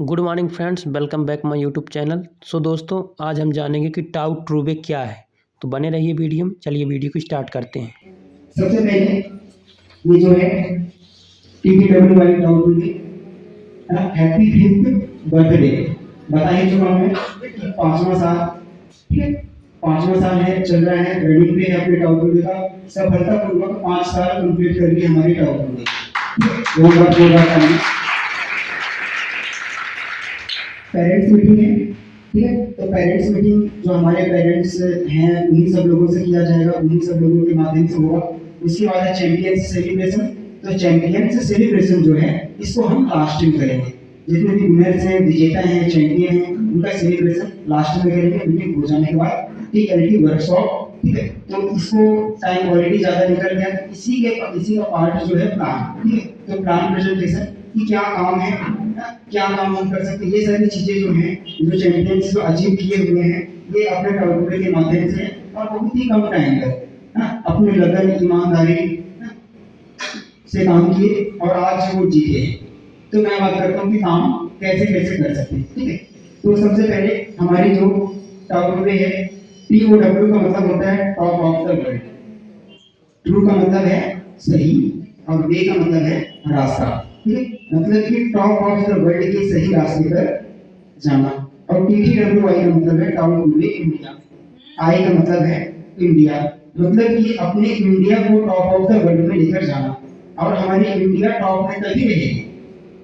Good morning friends, welcome back my YouTube channel. दोस्तों, आज हम जानेंगे कि टाउ ट्रूवे क्या है। तो बने रहिए वीडियो में। चलिए वीडियो को स्टार्ट करते हैं। सबसे पहले ये जो है TTW वाली टाउ ट्रूवे हैप्पी 5th बर्थडे बताइए जो हमें 5वां साल, ठीक है, 5वां साल है, चल रहा है, रनिंग पे है अपने टाउ ट्रूवे का। सफलतापूर्वक 5 साल कंप्लीट कर लिए हमारी टाउ ट्रूवे। वो बात पेरेंट्स मीटिंग है, ठीक है। तो पेरेंट्स मीटिंग जो हमारे पेरेंट्स हैं उन्हीं सब लोगों से किया जाएगा, उन्हीं सब लोगों के माध्यम से होगा। उसके बाद है चैंपियंस सेलिब्रेशन। तो चैंपियंस सेलिब्रेशन जो है इसको हम लास्ट में करेंगे। जितने भी विनर्स हैं, विजेता हैं, चैंपियन हैं, उनका सेलिब्रेशन लास्ट में करेंगे मीटिंग हो जाने के बाद। TLT वर्कशॉप, ठीक है। तो इसको टाइम ऑलरेडी ज्यादा निकल गया, तो इसी का पार्ट जो है प्लान, ठीक है। तो प्लान प्रेजेंटेशन कि क्या काम है, क्या काम हम कर सकते हैं, ये सारी चीजें जो हैं, जो चैंपियंस जो अचीव किए हुए हैं, ये अपने टाउटूरे के माध्यम से और बहुत ही कम टाइम में अपने लगन, ईमानदारी से काम किए और आज वो जीते हैं। तो मैं बात करता हूँ कि काम कैसे कैसे कर सकते हैं, ठीक है। तो सबसे पहले हमारी जो टाउटूरे है, TOW का मतलब होता है top of the world, true का मतलब है सही और वे का मतलब है रास्ता, ठीक है। मतलब कि टॉप ऑफ द वर्ल्ड के सही रास्ते पर जाना। और TTWI का मतलब है टाउन टू इंडिया। आई का मतलब है इंडिया, मतलब कि अपने इंडिया को टॉप ऑफ द वर्ल्ड में लेकर जाना। और हमारी इंडिया टॉप में तभी रहेगी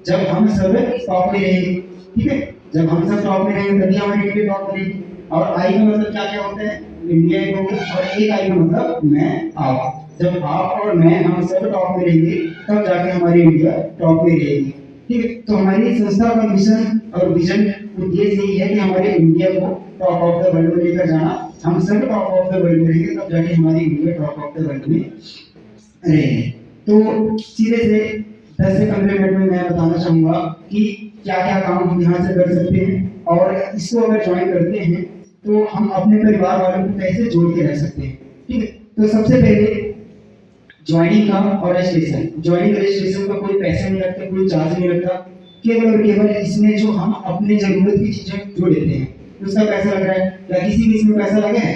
जब हम सब टॉप में रहेंगे, ठीक है। जब हम सब टॉप में रहेंगे तभी हमारी इंडिया टॉप रहेगी। और आई का मतलब क्या क्या होता है, इंडिया को, और एक आई का मतलब मैं, आप। जब आप और मैं हम सब टॉप में रहेंगे तब जाके हमारी इंडिया टॉप में रहेगी, ठीक है। तो हमारी संस्था का मिशन और विजन उद्देश्य यही है कि हमारे इंडिया को टॉप ऑफ द वर्ल्ड में लेकर जाना। हम सब टॉप ऑफ द वर्ल्ड में रहेंगे तब जाके हमारी India top of the world में रहेगी। तो सीधे से 10 से 15 मिनट में मैं बताना चाहूंगा कि क्या क्या काम हम यहाँ से कर सकते हैं, और इसको अगर ज्वाइन करते हैं तो हम अपने परिवार वालों को कैसे जोड़ के रख सकते हैं, ठीक है। तो सबसे पहले ज्वाइनिंग का और रजिस्ट्रेशन। ज्वाइनिंग रजिस्ट्रेशन का कोई पैसा नहीं लगता, कोई चार्ज नहीं लगता। केवल और केवल इसमें जो हम अपने जरूरत की चीजें जो लेते हैं उसका पैसा लग रहा है। या किसी भी इसमें पैसा लगे है,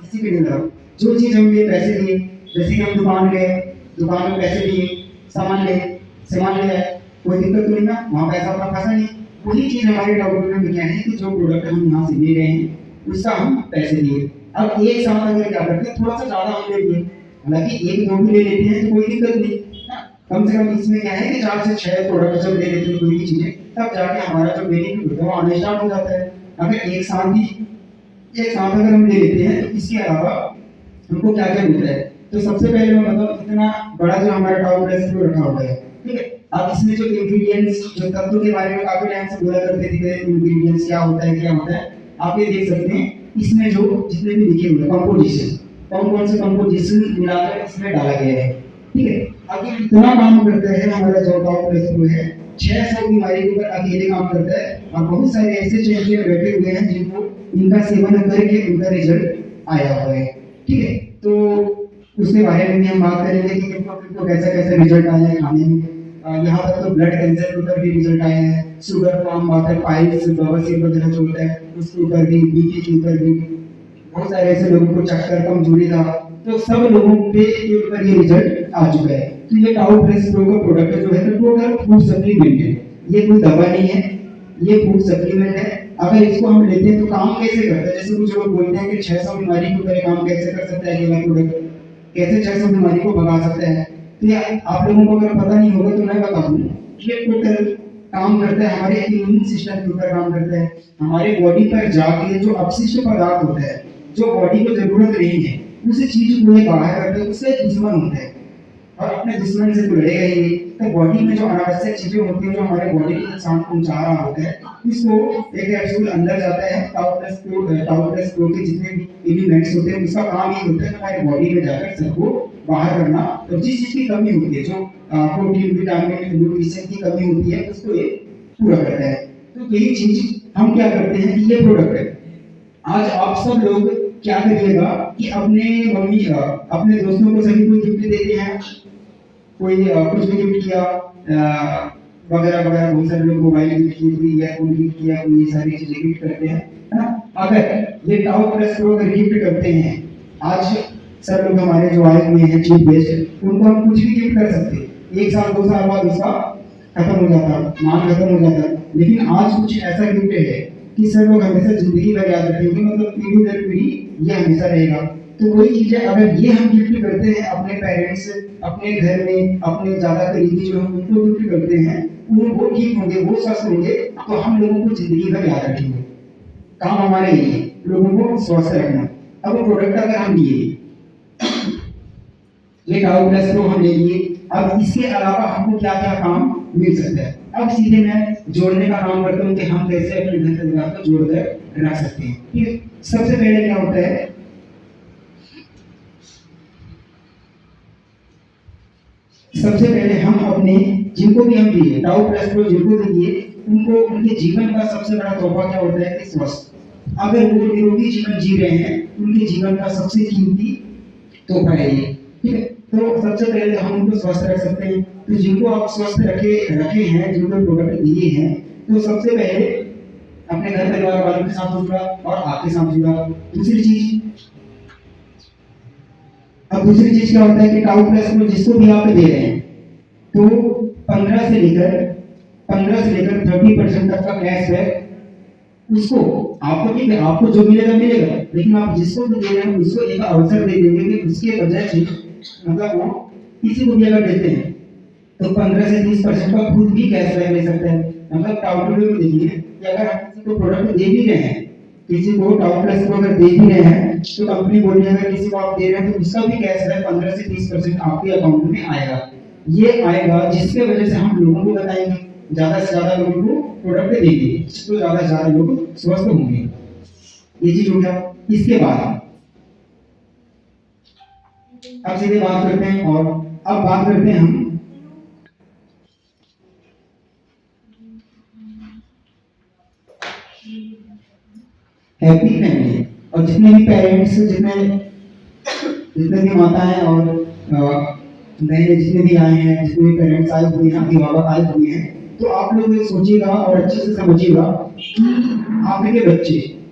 किसी भी नहीं लगा। जो चीज हम लिए पैसे दिए, जैसे कि हम दुकान गए, दुकान में पैसे दिए, सामान ले, सामान ले आए, कोई दिक्कत तो नहीं ना, वहाँ पैसा अपना फंसा नहीं। वही चीज हमारे डॉक्यूमेंट में क्या है कि जो प्रोडक्ट हम यहाँ से ले रहे हैं उसका हम पैसे दिए। अब एक साथ अगर क्या करते हैं, थोड़ा सा ज्यादा हम ले लिए, हालांकि एक दो भी ले लेते हैं तो कोई दिक्कत नहीं, कम से कम इसमें क्या है कि 4 से 6 प्रोडक्ट जब ले लेते हैं कोई भी चीजें, तब जाके हमारा जो बेनिफिट होता है वो आने स्टार्ट हो जाता है। अगर एक साथ अगर हम ले लेते हैं तो इसके अलावा हमको क्या क्या मिलता है। तो सबसे पहले मैं बताऊं, इतना बड़ा जो हमारा टाउन रेस्ट रखा हुआ है, ठीक है। अब इसमें जो इंग्रेडिएंट्स, जो तत्वों के बारे में काफी टाइम से बोला करते थे कि इंग्रेडिएंट्स क्या होता है, क्या होता है, आप ये देख सकते हैं। इसमें जो जितने भी लिखे हुए कंपोजिशन, कौन कौन से कंपोजिशन मिलाकर इसमें डाला गया है, ठीक है। अब ये इतना काम करता है हमारा जो टॉप रेस्क्यू है, 600 बीमारी के ऊपर अकेले काम करता है। और बहुत सारे ऐसे चैंपियन बैठे हुए हैं जिनको इनका सेवन करके उनका रिजल्ट आया हुआ है, ठीक है। तो उसके बारे में भी हम बात करेंगे कि किनको कैसा कैसा रिजल्ट आया है खाने में। यहाँ तक तो ब्लड कैंसर के ऊपर भी रिजल्ट आया है, शुगर फॉर्म बात है, पाइल्स, बवासीर वगैरह जो होता है उसके ऊपर भी, बीपी के ऊपर भी, बहुत सारे ऐसे लोगों को चक्कर, कमजोरी था, तो सब लोगों पे के ऊपर ये रिजल्ट आ चुका है। तो ये टाउ प्रेस प्रो का प्रोडक्ट जो है तो टोटल फूड सप्लीमेंट है, ये कोई दवा नहीं है, ये फूड सप्लीमेंट है। अगर इसको हम लेते हैं तो काम कैसे करता है, जैसे कुछ लोग बोलते हैं कि 600 बीमारी के ऊपर काम कैसे कर सकता है ये प्रोडक्ट, कैसे 600 बीमारी को भगा सकता है। तो ये आप लोगों को अगर पता नहीं होगा तो मैं बता दूं, ये टोटल काम करता है हमारे इम्यून सिस्टम के ऊपर काम करता है। हमारे बॉडी पर जाके जो अपशिष्ट पदार्थ होता है, जो बॉडी को जरूरत नहीं है, उसी चीज को ये बाहर करते हैं, उससे दुश्मन होता है और अपने दुश्मन से तो लड़ेगा ही नहीं। तो बॉडी में जो अनावश्यक चीजें होती हैं जो हमारे बॉडी को नुकसान पहुंचा रहा होता है, इसको एक कैप्सूल अंदर जाता है। टाउ प्लस प्रो के जितने भी एलिमेंट्स होते हैं उसका काम ये होता है हमारे बॉडी में जाकर सबको बाहर करना। और जिस चीज की कमी होती है, जो प्रोटीन, विटामिन, न्यूट्रिशन की कमी होती है, उसको ये पूरा करता है। तो यही चीज हम क्या करते हैं कि ये प्रोडक्ट है। आज आप सब लोग क्या करिएगा कि अपने मम्मी अपने दोस्तों को सभी को गिफ्ट देते हैं, कोई कुछ भी गिफ्ट किया, वगैरह वगैरह बहुत सारे लोग मोबाइल गिफ्ट किए, कोई ईयरफोन गिफ्ट किया, कोई ये सारी चीजें गिफ्ट करते हैं, है ना। अगर ये टाउ प्लस प्रो अगर गिफ्ट करते हैं, आज सर लोग हमारे जो आए हुए हैं चीफ गेस्ट, उनको हम कुछ भी गिफ्ट कर सकते हैं, 1 साल 2 साल बाद उसका खत्म हो जाता, मान खत्म हो जाता। लेकिन आज कुछ ऐसा गिफ्ट है कि सर लोग हमेशा जिंदगी भर याद रखेंगे, मतलब पीढ़ी दर पीढ़ी ये हमेशा रहेगा। तो वही चीज है, अगर ये हम गिफ्ट करते हैं अपने पेरेंट्स, अपने घर में अपने ज्यादा करीबी जो हम उनको गिफ्ट करते हैं, वो ठीक होंगे, वो स्वस्थ होंगे, तो हम लोगों को जिंदगी भर याद रखेंगे। काम हमारे यही है, लोगों को स्वस्थ रखना। अब वो प्रोडक्ट अगर हम लिए, ये टाउ प्लस प्रो हम ले लिए, अब इसके अलावा हमको क्या क्या काम मिल सकता है। अब सीधे मैं जोड़ने का काम करता हूँ कि हम कैसे अपने घर परिवार को जोड़कर रख सकते हैं। ठीक है, सबसे पहले क्या होता है, सबसे पहले हम अपने जिनको भी हम दिए टाउ प्लस प्रो जिनको भी दिए, उनको उनके जीवन का सबसे बड़ा तोहफा क्या होता है कि स्वस्थ। अगर वो निरोगी जीवन जी रहे हैं, उनके जीवन का सबसे कीमती तोहफा है ये। ठीक है, तो सबसे पहले हम उनको स्वस्थ रख सकते हैं। तो जिनको आप स्वस्थ रखे रखे हैं, जिनको प्रोडक्ट दिए हैं, तो सबसे पहले अपने घर परिवार वालों के साथ जुड़ा और आपके साथ जुड़ा। दूसरी चीज, अब दूसरी चीज क्या होता है कि टाउ प्लस में जिसको भी आप दे रहे हैं, तो 15 से लेकर 30% तक का कैशबैक उसको, आपको ठीक है, आपको जो मिलेगा मिलेगा, लेकिन आप जिसको भी दे रहे हैं उसको एक अवसर दे देंगे कि उसके वजह से, मतलब वो किसी को भी अगर देते हैं तो 15 से 30% का खुद भी कैशबैक ले सकते हैं। मतलब टाउ प्लस को देखिए कि अगर हम किसी को प्रोडक्ट दे भी रहे हैं, किसी को टाउ प्लस को अगर दे भी रहे हैं, तो कंपनी बोल रही है अगर किसी को आप दे रहे हैं तो उसका भी कैशबैक 15 से 30% आपके अकाउंट में आएगा। ये आएगा जिसके वजह से हम लोगों को बताएंगे, ज्यादा से ज्यादा लोगों को प्रोडक्ट देंगे, तो ज्यादा से ज्यादा लोग स्वस्थ होंगे। ये चीज हो गया। इसके बाद अब सीधे बात करते हैं, और अब बात करते हैं हम हैप्पी फैमिली। और जितने भी पेरेंट्स, जितने जितने भी माताएं और नए जितने भी आए हैं, जितने भी पेरेंट्स आए हुए हैं, अभिभावक आए हुए हैं, तो आप लोग ये सोचिएगा और अच्छे से समझिएगा कि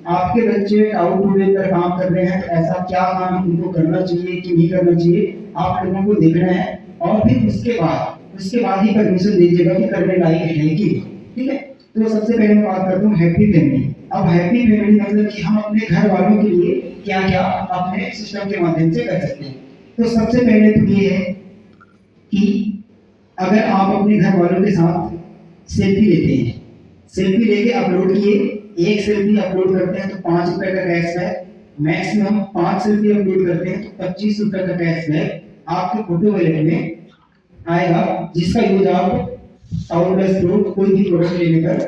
आपके बच्चे टाउ टूडे पर काम कर रहे हैं, तो ऐसा क्या काम उनको करना चाहिए कि नहीं करना चाहिए, आप लोगों को देखना है। और फिर उसके बाद ही परमिशन दीजिएगा कि करने लायक है कि नहीं। ठीक है, तो सबसे पहले मैं बात करता हूँ हैप्पी फैमिली। अब हैप्पी फैमिली मतलब कि हम अपने घर वालों के लिए क्या क्या अपने सिस्टम के माध्यम से कर सकते हैं। तो सबसे पहले तो ये है कि अगर आप अपने घर वालों के साथ सेल्फी लेते हैं, सेल्फी लेके अपलोड किए, एक सेल्फी अपलोड करते हैं तो 5 रुपए का कैशबैक, मैक्सिमम 5 सेल्फी अपलोड करते हैं तो 25 रुपए का कैशबैक आपके फोटो वॉलेट में आएगा, जिसका यूज आप टाउ प्लस प्रो कोई भी प्रोडक्ट लेने पर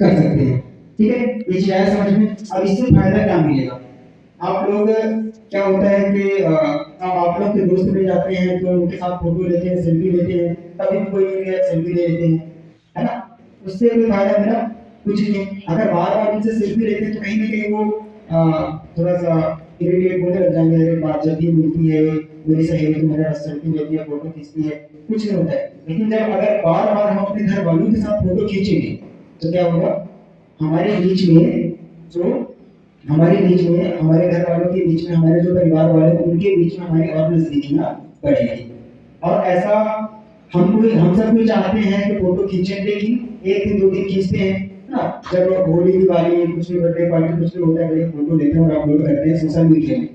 कर सकते हैं। ठीक है, ये चीज आया समझ में। अब इससे फायदा क्या मिलेगा, आप लोग, क्या होता है कि आप लोग के दोस्त मिल जाते हैं तो उनके साथ फोटो लेते हैं, सेल्फी लेते हैं, तभी कोई सेल्फी ले लेते हैं, है ना। उससे कोई फायदा मिला कुछ नहीं। अगर बार बार उनसे सेल्फी लेते हैं तो कहीं ना कहीं वो थोड़ा सा इरिटेट होने लग जाएंगे। अरे बात जब भी मिलती है मेरी सहेली तो मेरा सेल्फी लेती है, फोटो खींचती है, कुछ नहीं होता है। लेकिन जब अगर बार बार हम अपने घर वालों के साथ फोटो खींचेंगे तो क्या होगा, हमारे बीच में हमारे घर वालों के बीच में, हमारे जो परिवार वाले हैं उनके बीच में हमारी और नजदीकियां बढ़ेगी। और ऐसा हम सब कोई चाहते हैं कि फोटो खींचें, लेकिन 1 दिन 2 दिन खींचते हैं ना, जब होली दिवाली कुछ भी बर्थडे पार्टी कुछ भी होता है, फोटो लेते हैं और अपलोड करते हैं सोशल मीडिया में,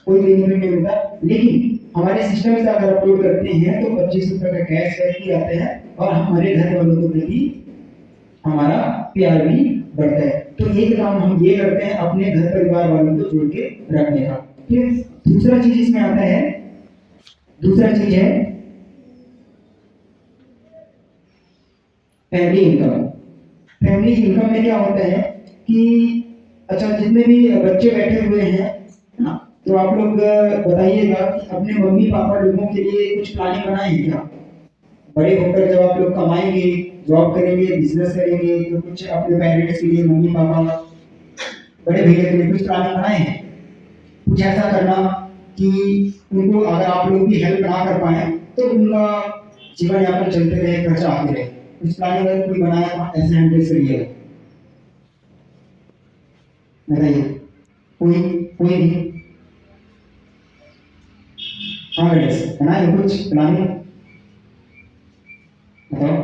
कोई बेनिफिट नहीं मिलता। लेकिन हमारे सिस्टम से अगर अपलोड करते हैं तो 25 रुपए का कैशबैक भी आते हैं और हमारे घर वालों के प्रति हमारा प्यार भी बढ़ता है। तो एक काम हम ये करते हैं अपने घर परिवार वालों को जोड़ के रखने का। फिर दूसरा चीज इसमें आता है, दूसरा चीज है फैमिली इनकम। फैमिली इनकम में क्या होता है कि अच्छा, जितने भी बच्चे बैठे हुए हैं ना, तो आप लोग बताइएगा कि अपने मम्मी पापा लोगों के लिए कुछ प्लानिंग बनाए हैं क्या। बड़े होकर जब आप लोग कमाएंगे, जॉब करेंगे, बिजनेस करेंगे, तो कुछ अपने पेरेंट्स के लिए, मम्मी पापा बड़े भैया के लिए कुछ प्लानिंग बनाए हैं। कुछ ऐसा करना कि उनको, अगर आप लोग भी हेल्प ना कर पाए तो उनका जीवन यापन चलते रहे, खर्चा आते रहे। कुछ प्लानिंग अगर कोई बनाया तो ऐसे हैंडल करिएगा। बताइए, कोई कोई भी हाँ गणेश बनाए हो कुछ प्लानिंग? बताओ।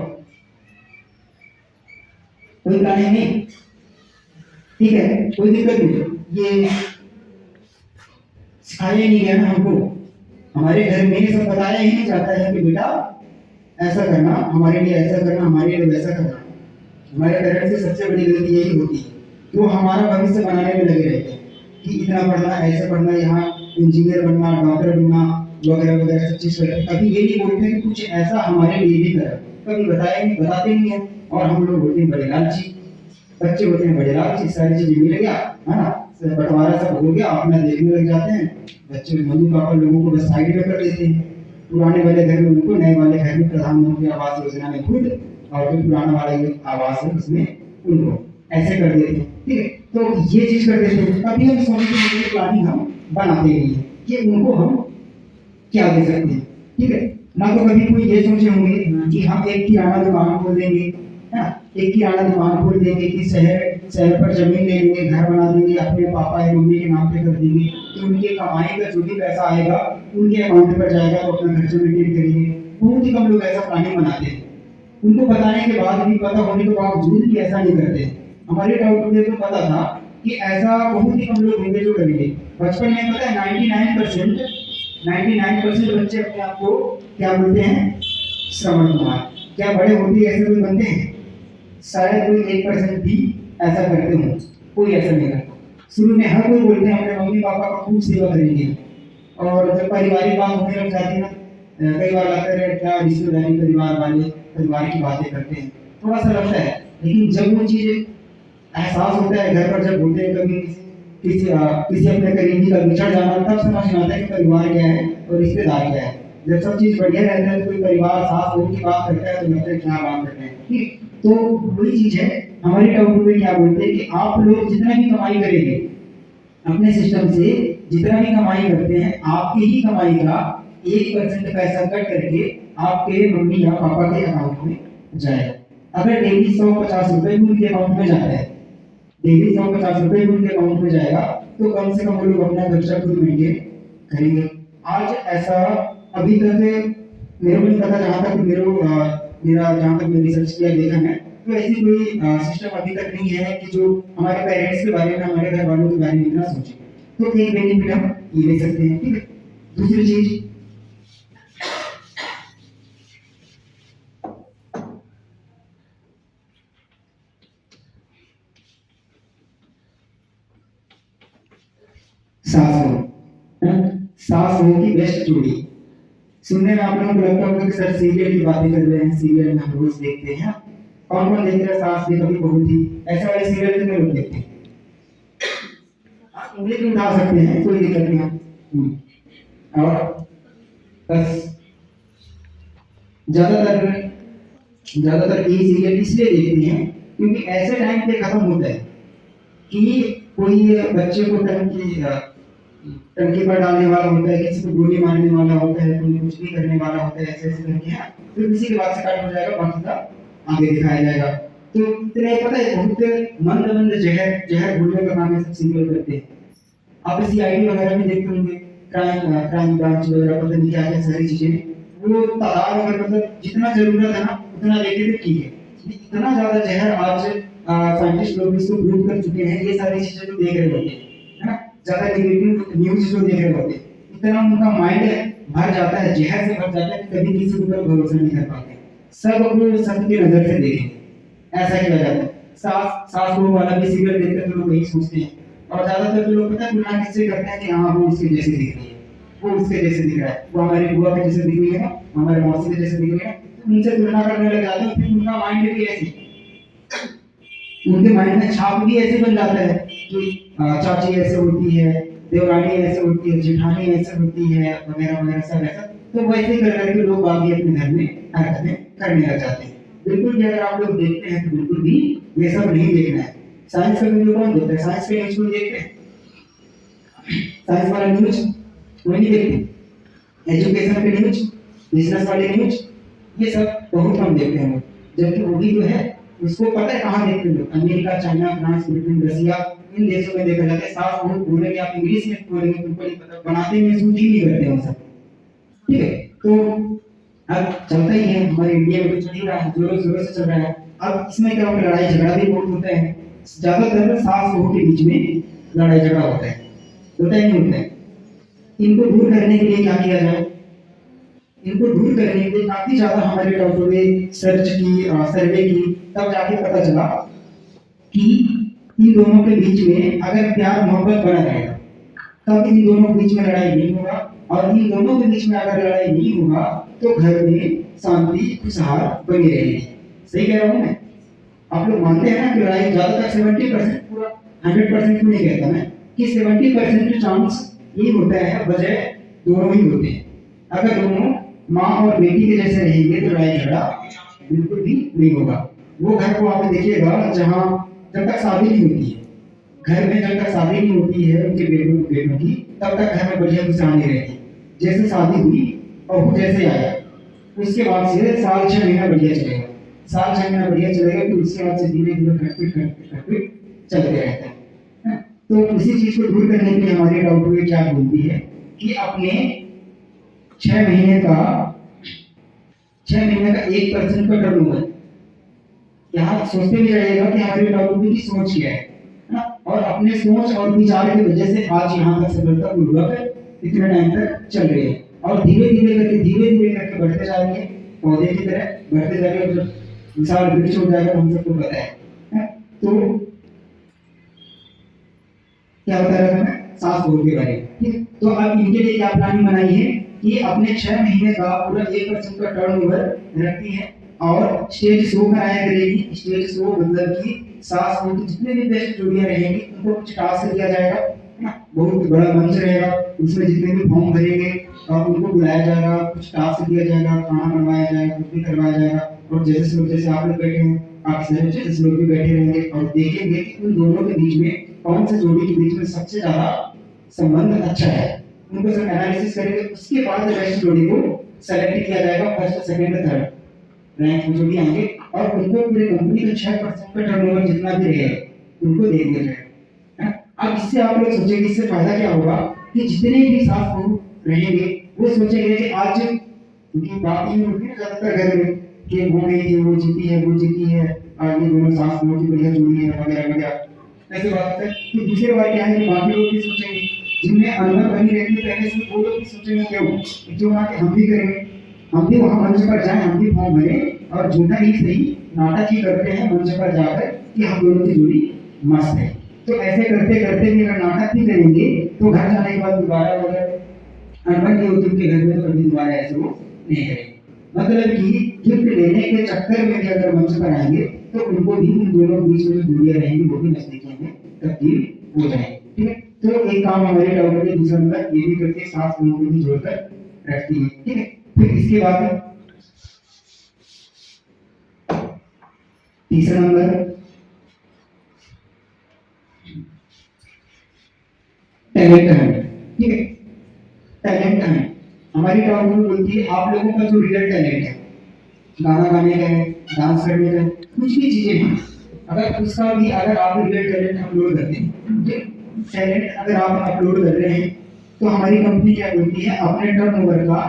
कोई प्लानिंग नहीं? ठीक है, कोई दिक्कत नहीं। ये सिखाया ही नहीं गया ना हमको। हमारे घर में ये सब बताया ही नहीं जाता है कि बेटा ऐसा करना, हमारे लिए ऐसा करना, हमारे लिए वैसा करना। हमारे पेरेंट्स की सबसे बड़ी गलती यही होती है। वो हमारा भविष्य बनाने में लगे रहते हैं कि इतना पढ़ना, ऐसे पढ़ना, यहाँ इंजीनियर बनना, डॉक्टर बनना, वगैरह वगैरह सब चीज करते हैं। कभी ये नहीं बोलते कि कुछ ऐसा हमारे लिए भी करें। कभी बताया नहीं, बताते नहीं है। और हम लोग होते हैं बड़े लालची, बच्चे होते हैं बड़े लालची। सारी चीजें मिल गया है ना, बंटवारा सब हो गया, अपना देखने लग जाते हैं। बच्चे मम्मी पापा लोगों को बस साइड में कर देते हैं। पुराने वाले घर में उनको, नए वाले घर में प्रधानमंत्री आवास योजना में खुद, और जो पुराना वाला ये आवास है उसमें उनको ऐसे कर देते हैं। ठीक है, तो ये चीज कर देते हैं। कभी हम सोने की प्लानिंग हम बनाते नहीं है कि उनको हम क्या दे सकते हैं। ठीक है, ना तो कभी कोई ये सोचे होंगे कि हम एक किराना दुकान खोल देंगे, है ना, एक किराना दुकान खोल देंगे कि शहर पर जमीन ले लेंगे, घर बना देंगे, अपने पापा या मम्मी के नाम पे कर देंगे, तो उनके कमाई का जो भी पैसा आएगा उनके अकाउंट पर जाएगा, तो अपना खर्चा मेंटेन करेंगे। बहुत ही कम लोग ऐसा प्लानिंग बनाते हैं। उनको बताने के बाद भी, पता होने के बावजूद भी ऐसा नहीं करते। हमारे डाउट में तो पता था कि ऐसा बहुत ही कम लोग होंगे जो करेंगे। बचपन में पता है 99% बच्चे अपने आप को क्या बोलते हैं, श्रवण कुमार। क्या बड़े होते ऐसे कोई बनते हैं? शायद कोई 1% भी ऐसा करते हो, कोई ऐसा नहीं करता। शुरू में हर कोई बोलते हैं अपने मम्मी पापा का खूब सेवा करेंगे, और जब पारिवारिक बात होने लग जाती है ना, कई बार लगता है क्या रिश्तेदारी परिवार वाले परिवार की बातें करते हैं, थोड़ा सा लगता है। लेकिन जब वो चीज एहसास होता है, घर पर जब होते हैं, कभी किसी अपने करीबी का बिछड़ जाना, तब समझ में आता है कि परिवार क्या है और रिश्तेदार क्या है। जब सब चीज बढ़िया रहता है, कोई परिवार साथ होने की बात करता है तो लगता है क्या बात करते हैं। ठीक, तो वही चीज है। हमारे टाउन में क्या बोलते हैं कि आप लोग जितना भी कमाई करेंगे अपने सिस्टम से, जितना भी कमाई करते हैं, आपकी ही कमाई का 1% पैसा कट करके आपके मम्मी या पापा के अकाउंट में जाए। अगर डेली 150 रुपए भी उनके अकाउंट में जाता है, डेली 150 रुपए भी उनके अकाउंट में जाएगा, तो कम से कम वो लोग अपना खर्चा खुद मेंटेन करेंगे। आज ऐसा अभी तक मेरे को नहीं पता, जहाँ तक मेरा जहाँ तक मैंने रिसर्च किया देखा है, तो ऐसी कोई सिस्टम अभी तक नहीं है कि जो हमारे पेरेंट्स के बारे में, हमारे घर वालों के बारे में इतना सोचे। तो एक बेनिफिट हम ये ले सकते हैं। ठीक है, दूसरी चीज, सास बहू की बेस्ट जोड़ी। सुनने में आप लोगों को लगता होगा कि सर सीरियल की बातें कर रहे हैं, सीरियल में हम रोज देखते हैं। कौन कौन देखते हैं सास भी कभी बहू थी, ऐसे वाले सीरियल कितने लोग देखते हैं? आप उंगली भी उठा सकते हैं, कोई दिक्कत नहीं है। और बस ज्यादातर ये सीरियल इसलिए देखते हैं क्योंकि ऐसे टाइम पे खत्म होता है कि कोई बच्चे को टंकी पर डालने वाला होता है, किसी को गोली मारने वाला होता है, कोई कुछ भी करने वाला होता है, ऐसे ऐसे करके है, फिर किसी के बाद से कट हो जाएगा, बाकी का आगे दिखाया जाएगा। तो इतने पता है बहुत मंद जहर घोलने का काम है सब सीरियल करते हैं। आप सीआईडी वगैरह में देखते होंगे, क्राइम ब्रांच वगैरह, पता नहीं क्या क्या सारी चीजें, वो तादाद अगर मतलब जितना जरूरत है ना उतना लेके तो ठीक है। इतना ज्यादा जहर आज साइंटिस्ट लोग इसको प्रूव कर चुके हैं, ये सारी चीजें जो देख रहे होते हैं, है ना, ज्यादा नेगेटिव न्यूज जो देख रहे होते हैं, इतना उनका माइंड भर जाता है, जहर से भर जाता है कि कभी किसी के ऊपर भरोसा नहीं कर पाते। सब अपने सबकी नजर से देखें, ऐसा किया जाता है। सास बहू वाला भी सीरियल देखते हैं तो लोग यही सोचते हैं, और ज्यादातर तो लोग पता है तुलना किससे करते हैं कि हाँ वो उसके जैसे दिख रही है, वो उसके जैसे दिख रहा है, वो हमारी बुआ के जैसे दिख रही है, हमारे मौसी के जैसे दिख रही है, तो उनसे तुलना करने लग जाते हैं। फिर उनका माइंड भी ऐसे, उनके माइंड में छाप भी ऐसे बन जाता है कि चाची ऐसे होती है, देवरानी ऐसे होती है, जेठानी ऐसे होती है, वगैरह वगैरह सब ऐसा। तो वैसे कर करके लोग बाकी अपने घर में हरकतें करने लग जाते हैं। बिल्कुल भी अगर आप लोग देखते हैं तो बिल्कुल भी ये सब नहीं देखना है। साइंस का वीडियो कौन देखता है? साइंस के न्यूज कोई देखते हैं? साइंस वाला न्यूज कोई नहीं देखते। एजुकेशन के न्यूज, बिजनेस वाले न्यूज, ये सब बहुत कम देखते हैं लोग, जबकि मूवी जो है उसको पता है कहाँ देखते हैं लोग, अमेरिका, चाइना, फ्रांस, फिलीपीन, रसिया, इन देशों में देखा जाता है। साफ बहुत बोलेंगे आप, इंग्लिश में बोलेंगे तुमको नहीं पता, बनाते में शूट ही नहीं करते हैं वो सब। ठीक है, तो अब चलता ही है, हमारे इंडिया में तो चल ही रहा है, जोरों शोरों से चल रहा है। अब इसमें क्या होगा, लड़ाई झगड़ा भी बहुत होता है, ज्यादातर सास बहू के बीच में लड़ाई झगड़ा होता है नहीं होता है। इनको दूर करने के लिए क्या किया जाए, इनको दूर करने के लिए काफी ज्यादा हमारे डॉक्टरों ने सर्च की, सर्वे की, तब जाके पता चला कि इन दोनों के बीच में अगर प्यार मोहब्बत बना रहेगा तब इन दोनों के बीच में लड़ाई नहीं होगा, और इन दोनों के बीच में अगर लड़ाई नहीं होगा तो घर में शांति खुशहाल बनी रहेगी। सही कह रहा हूँ मैं? आप लोग मानते हैं ना कि लड़ाई ज्यादातर 70%, पूरा 100% नहीं कहता मैं, कि 70% चांस ये होता है, बजाय दोनों ही होते हैं। अगर दोनों माँ और बेटी के जैसे रहेंगे तो लड़ाई झगड़ा बिल्कुल भी नहीं होगा। वो घर को आप देखिएगा जहाँ जब तक शादी नहीं होती है, घर में जब तक शादी नहीं होती है उनके बेटों की, तब तक घर में बढ़िया खुशहाली रहती है। जैसे शादी हुई, बहू जैसे आया, उसके बाद से साल 6 महीना बढ़िया चलेगा, साल 6 महीना बढ़िया चलेगा, फिर उसके बाद से धीरे धीरे खटपिट चलते रहता है। तो उसी चीज को दूर करने के लिए हमारी डॉक्टर क्या बोलती है कि अपने 6 महीने का 1% का टर्नओवर, यहाँ सोचते भी रहिएगा कि हमारी डॉक्टर की सोच क्या है ना, और अपने सोच और विचार की वजह से आज यहाँ तक सफलतापूर्वक इतने टाइम तक चल रही है, और धीरे धीरे करके बढ़ते जा रही है, पौधे की तरह बढ़ते जा रही है। जब विशाल वृक्ष हो जाएगा हम सबको पता है। तो क्या बता रहा था मैं, सांस बहू के बारे में। ठीक, तो अब इनके लिए क्या प्लानिंग बनाई है कि अपने 6 महीने का पूरा 1% का टर्नओवर रखती है, और स्टेज शो कराया करेगी। स्टेज शो मतलब कि सास बहू की जितने भी बेस्ट जोड़ियां रहेंगी उनको कुछ टास्क दिया जाएगा, है ना, बहुत बड़ा मंच रहेगा, उसमें जितने भी फॉर्म भरेंगे और उनको बुलाया जाएगा, कुछ टास्क दिया जाएगा, खाना बनवाया जाएगा, कुछ भी करवाया जाएगा, और जैसे आप लोग बैठे हैं, आप जैसे लोग भी बैठे रहेंगे और देखेंगे कि उन दोनों के बीच में कौन से जोड़ी के बीच में सबसे ज्यादा संबंध अच्छा है, उनको सब एनालिसिस करेंगे। उसके बाद बेस्ट जोड़ी को सेलेक्ट किया जाएगा, फर्स्ट, सेकंड, थर्ड रैंक में जो भी आएंगे, और उनको पूरे कंपनी का 6% का टर्नओवर जितना भी रहेगा उनको दे दिया जाएगा। अब इससे आप लोग सोचेंगे इससे फायदा क्या होगा कि जितने भी सास बहू रहेंगे वो सोचेंगे कि आज, क्योंकि बात ये होती है ज्यादातर घर में कि वो गई थी, वो जीती है, और ये दोनों सास बहू की बढ़िया जोड़ी है वगैरह वगैरह, ऐसे बात है। तो दूसरे बार क्या है कि बाकी लोग भी सोचेंगे, जिनमें अनुभव बनी रहती है पहले से, वो लोग भी सोचेंगे क्यों ना कि हम भी करेंगे, हम भी वहां मंच पर जाएं, हम भी फॉर्म भरें, और झूठा ही सही नाटक ही करते हैं मंच पर जाकर कि हम दोनों की जोड़ी मस्त है। तो ऐसे करते करते भी अगर नाटक भी करेंगे तो घर जाने के बाद दोबारा अगर अनबन नहीं होती उनके घर में तो कभी दोबारा ऐसे वो नहीं करेंगे। मतलब कि गिफ्ट लेने के चक्कर में भी अगर मंच पर आएंगे तो उनको भी उन दोनों बीच में जो दूरियां रहेंगी वो भी नजदीकियों में तब्दील हो जाएंगी। ठीक है, तो एक काम हमारे डॉक्टर के दूसरा नंबर ये भी करके सास बहू को भी जोड़कर रखती है। ठीक है, फिर इसके बाद तीसरा नंबर टैलेंट हंट। ठीक है, टैलेंट हंट हमारी डॉक्टर बोलती है आप लोगों का जो रियल टैलेंट है, गाना गाने का है, डांस करने का है, कुछ भी चीजें हैं, अगर आप रियल टैलेंट अपलोड करते हैं, टैलेंट अगर आप अपलोड कर रहे हैं, तो हमारी कंपनी क्या बोलती है अपने टर्नओवर का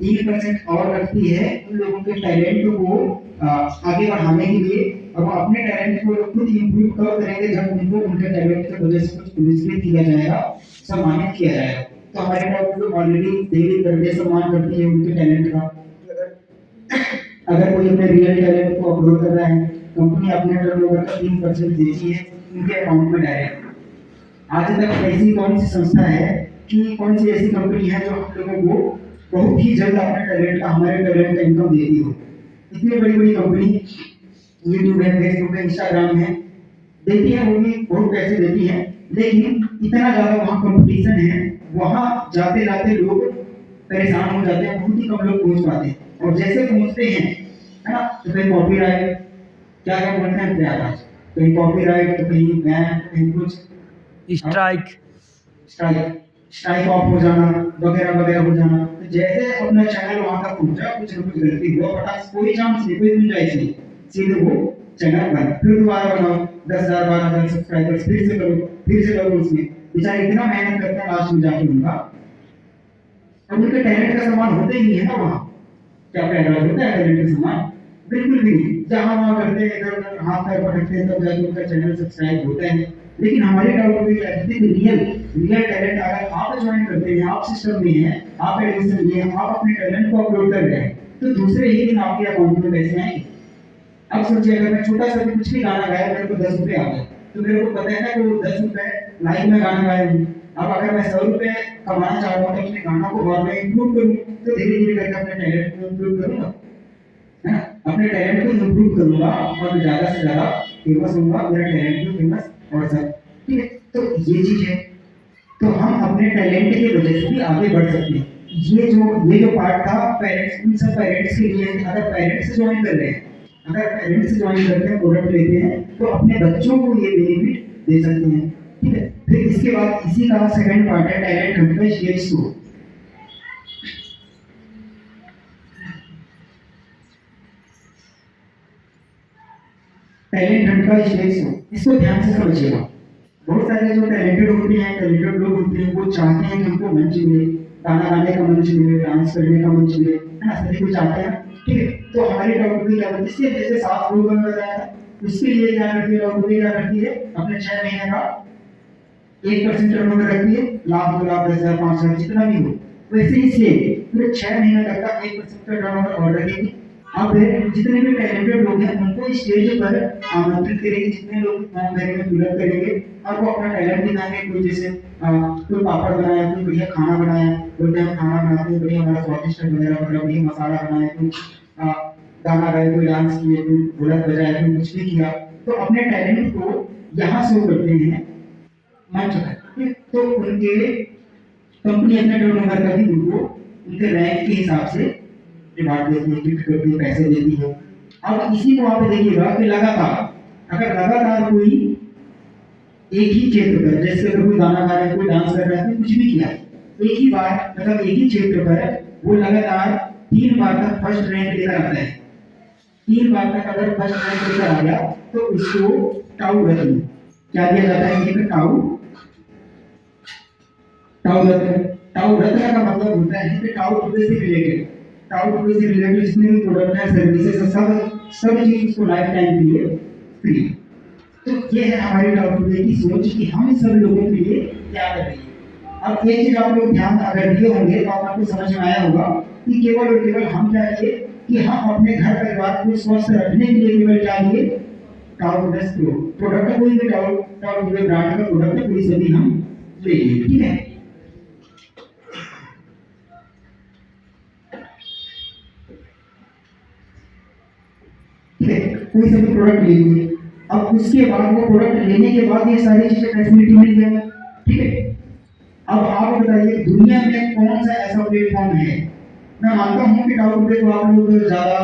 3% और रखती है उन लोगों के टैलेंट को आगे बढ़ाने के लिए, और वो अपने टैलेंट को खुद इम्प्रूव कब करेंगे जब उनको उनके टैलेंट की वजह से कुछ पुरस्कृत किया जाएगा, सम्मानित किया जाएगा। तो हमारे डॉक्टर ऑलरेडी डेली बर्थडे सम्मान करती है उनके टैलेंट का। अगर कोई अपने रियल टैलेंट को अपलोड कर रहा है, कंपनी अपने टर्नओवर का 3% देती है उनके अकाउंट में डायरेक्ट। आज तक ऐसी कौन सी संस्था है कि कौन सी ऐसी कंपनी है जो हम लोगों को बहुत ही जल्द अपने टैलेंट का, हमारे टैलेंट का इनकम देती हो? इतनी बड़ी बड़ी कंपनी यूट्यूब है, फेसबुक है, इंस्टाग्राम है, देती है, वो भी बहुत पैसे देती है, लेकिन इतना ज्यादा वहाँ कंपटीशन है, वहाँ जाते जाते लोग परेशान हो जाते हैं, बहुत ही कम लोग पहुंच पाते हैं, और जैसे पहुंचते हैं, है ना, तो कहीं कॉपीराइट, क्या क्या बोलते हैं प्रयास, कहीं कॉपीराइट, तो कहीं बैन, कहीं कुछ स्ट्राइक स्ट्राइक ऑफ हो जाना वगैरह वगैरह हो जाना। तो जैसे अपना चैनल वहां तक पहुंचा, कुछ ना कुछ गलती हुआ, फटाक कोई चांस नहीं, कोई गुंजाइश नहीं, सीधे वो चैनल बंद, फिर दोबारा बनाओ, 10,000 12,000 सब्सक्राइबर्स, फिर से करो उसमें। बेचारे इतना मेहनत करते हैं लास्ट में जाके उनका, अब उनके टैलेंट का समान होता ही नहीं है ना वहाँ। क्या पैदा होता है टैलेंट का समान? बिल्कुल भी नहीं। जहाँ वहाँ करते हैं, इधर उधर हाथ पैर पटकते हैं, तब जाके उनका चैनल सब्सक्राइब होता है। लेकिन हमारे डाउट में क्या कहते हैं, रियल टैलेंट अगर आप ज्वाइन करते हैं, आप सिस्टम में हैं, आप एडमिशन लिए हैं, आप अपने टैलेंट को अपलोड कर रहे हैं, तो दूसरे ही दिन आपके अकाउंट में पैसे आएंगे। अब सोचिए, अगर मैं छोटा सा भी कुछ भी गाना गाया, मेरे को 10 रुपए आ गए, तो मेरे को पता है ना कि वो 10 रुपए लाइव में गाना गाया हूँ। अब अगर मैं 100 रुपए कमाना चाह रहा हूँ, तो अपने गाना को और मैं इम्प्रूव करूँ, तो धीरे धीरे करके अपने टैलेंट को इम्प्रूव करूँगा, है ना? अपने टैलेंट को इम्प्रूव करूँगा और ज़्यादा से ज़्यादा फेमस होऊंगा, मेरा टैलेंट भी फेमस और सब, ठीक है? तो ये चीज़ है, तो हम अपने टैलेंट की वजह से भी आगे बढ़ सकते हैं। ये जो पार्ट था पेरेंट्स, इन सब पेरेंट्स के लिए, अगर पेरेंट्स ज्वाइन कर रहे हैं, अगर पेरेंट्स ज्वाइन करते हैं, प्रोडक्ट लेते हैं, तो अपने बच्चों को ये बेनिफिट दे सकते हैं, ठीक है? फिर इसके बाद इसी का सेकंड पार्ट है टैलेंट हंट का स्टेज शो। टैलेंट हंट का स्टेज शो, इसको ध्यान से समझिएगा। बहुत सारे जो टैलेंटेड होते हैं, टैलेंटेड लोग होते हैं, वो चाहते हैं कि उनको मंच मिले, गाना गाने का मंच मिले, डांस करने का मंच मिले, है ना? सभी कुछ चाहते हैं, ठीक है? तो हमारी डॉक्टरी क्या करती है, जैसे 7 लोग बन रहा है, उसके लिए क्या करती है डॉक्टरी, क्या करती है, अपने 6 महीने का 1% टर्नओवर रखती है, लाख 2 लाख 10,000 5,000 जितना भी हो, वैसे ही सेम पूरे 6 महीने तक का 1% का टर्नओवर और रखेगी। अब जितने भी टैलेंटेड लोग हैं, उनको स्टेज पर आमंत्रित करेंगे, जितने लोग फॉर्म भरेंगे, फिलअप करेंगे, और वो अपना टैलेंट दिखाएंगे। कोई जैसे कोई पापड़ बनाया, कोई बढ़िया खाना बनाया, बोलते हैं खाना बनाते हैं बढ़िया, हमारा स्वादिष्ट वगैरह वगैरह, बढ़िया मसाला बनाया, कोई गाना गाया, कोई डांस किए, कोई ढोलक बजाया, कोई कुछ भी किया, तो अपने टैलेंट को यहाँ शो करते हैं मंच पर। तो उनके कंपनी अपने टर्नओवर का भी उनको उनके रैंक के हिसाब से रिवार्ड देती है, गिफ्ट करती है, पैसे देती है। अब इसी को आप देखिएगा कि लगातार कोई एक ही क्षेत्र पर, जैसे अगर कोई गाना गा रहा है, कोई डांस कर रहा है, कोई कुछ भी किया, एक ही बार मतलब एक ही क्षेत्र पर वो लगातार 3 बार तक फर्स्ट रैंक लेकर आता है। 3 बार तक अगर फर्स्ट रैंक लेकर आ गया, तो उसको टाउ रत्न क्या दिया जाता है, एक टाउ रत्न का मतलब होता है कि टाउ टुडे से रिलेटेड जितने भी प्रोडक्ट है, सर्विसेज है, सब चीज उसको लाइफ टाइम के लिए फ्री। तो ये है हमारी टाउ टुडे की सोच कि हम सब लोगों के लिए क्या कर रही है। अब एक चीज आप लोग ध्यान अगर दिए होंगे, तो आपको समझ में आया होगा कि केवल और केवल हम क्या किए कि हम अपने घर परिवार को स्वस्थ रखने के लिए केवल क्या लिए, टाउ टुडे प्रोडक्ट, कोई भी टाउ टुडे ब्रांड का प्रोडक्ट है, कोई सभी हम ले लिए, ठीक है? कोई सा भी प्रोडक्ट ले लिए, अब उसके बाद वो प्रोडक्ट लेने के बाद ये सारी चीजें फैसिलिटी मिल जाएगी, ठीक है? अब आप बताइए दुनिया में कौन सा ऐसा प्लेटफॉर्म है, मैं मानता हूँ कि टाउ टुडे को आप लोग ज्यादा,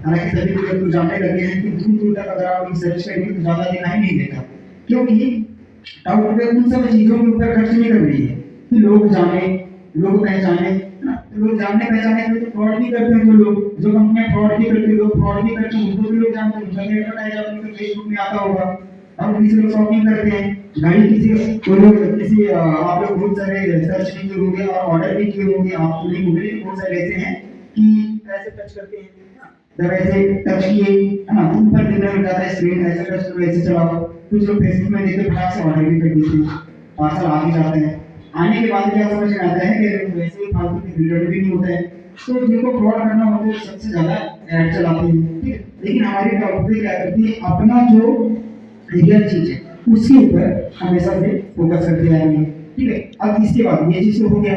हालांकि सभी लोग तो जानने लगे हैं कि दूर दूर तक अगर आप रिसर्च करेंगे तो ज्यादा दिखाई नहीं देता, क्योंकि टाउ टुडे उन सब चीजों के ऊपर खर्च नहीं कर रही है कि लोग जाने, लोग पहचाने, लोग जानने पहचाने के लिए तो फ्रॉड भी करते हैं, जो कंपनियां फ्रॉड भी करती है, लोग फ्रॉड भी करते हैं, उनको भी लोग जानते हैं, उनका भी एडवर्टाइज आपको फेसबुक में आता होगा। अब उन्हीं से लोग शॉपिंग करते हैं, गाड़ी किसी कोई लोग किसी आप लोग बहुत सारे रिसर्च भी किए होंगे और ऑर्डर भी किए होंगे, आप तो नहीं होंगे, बहुत सारे ऐसे हैं कि ऐसे टच करते हैं, जब ऐसे टच किए, है ना, ऊपर दिखने लग जाता है स्क्रीन, ऐसे टच करो, ऐसे चलाओ, कुछ लोग फेसबुक में देखते फटाक से ऑर्डर भी कर देते हैं, पार्सल आ भी जाते हैं। आने के बाद क्या समझ में आता है कि वैसे ही फालतू के रिलेटेड भी नहीं होता है, तो जिनको फ्रॉड करना होता है सबसे ज्यादा ऐड चलाते हैं, ठीक है? लेकिन हमारी कंपनी क्या करती है, अपना जो रियल चीज है उसके ऊपर हमेशा से फोकस करते आ रही है, ठीक है? अब इसके बाद ये चीज तो हो गया,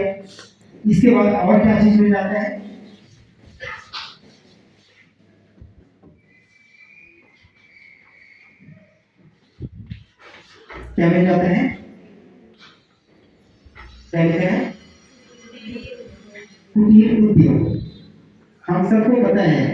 इसके बाद और क्या चीज मिल जाता है, क्या मिल जाता है, क्या लिखा है, कुटीर उद्योग। हम सबको पता है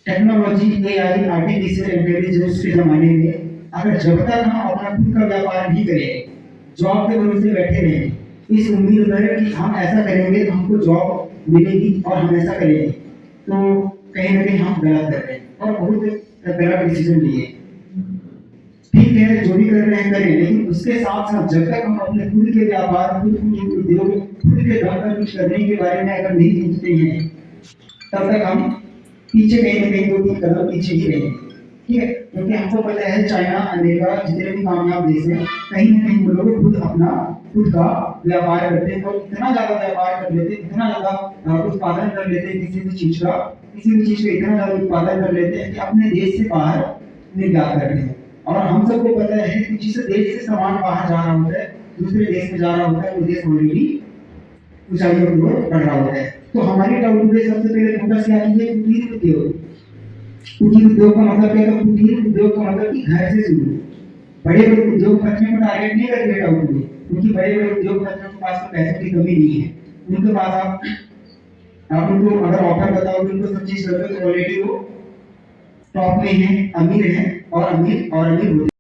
टेक्नोलॉजी, एआई, आर्टिफिशियल इंटेलिजेंस के जमाने में अगर जब तक हम अपना खुद का व्यापार नहीं करें, जॉब के भरोसे बैठे रहे, इस उम्मीद पर कि हम ऐसा करेंगे तो हमको जॉब मिलेगी और हम ऐसा करेंगे, तो कहीं ना कहीं हम गलत कर रहे हैं और बहुत गलत डिसीजन लिए। ठीक है, जो भी कर रहे हैं करें, लेकिन उसके साथ साथ जब तक हम अपने खुद के व्यापार, खुद के उद्योग, खुद के दम पर कुछ करने के बारे में अगर नहीं सोचते हैं, तब तक हम पीछे कहीं ना कहीं 2-3 कदम पीछे ही रहेंगे। ठीक है, क्योंकि हमको पता है चाइना, अमेरिका जितने भी कामयाब देश हैं, कहीं ना कहीं वो लोग खुद का व्यापार करते हैं और इतना ज्यादा व्यापार कर लेते हैं, इतना ज्यादा उत्पादन कर लेते हैं किसी भी चीज का इतना ज्यादा उत्पादन कर लेते हैं कि अपने देश से बाहर निर्यात करते हैं। और हम सबको पता है कि जिस देश से सामान बाहर जा रहा होता है, दूसरे देश में जा रहा होता है, वो देश ऑलरेडी ऊंचाइयों की ओर बढ़ रहा होता है। तो हमारी टाउट पे सबसे पहले फोकस क्या कीजिए, कुटीर उद्योग। कुटीर उद्योग का मतलब क्या था? कुटीर उद्योग का मतलब कि घर से शुरू। बड़े बड़े उद्योगपतियों को टारगेट नहीं करते टाउट में, क्योंकि बड़े बड़े उद्योगपतियों के पास तो पैसे की कमी नहीं है। उनके पास आप उनको अगर ऑफर बताओगे, उनको सब चीज करोगे, तो ऑलरेडी वो टॉप में है, अमीर है और अमीर होते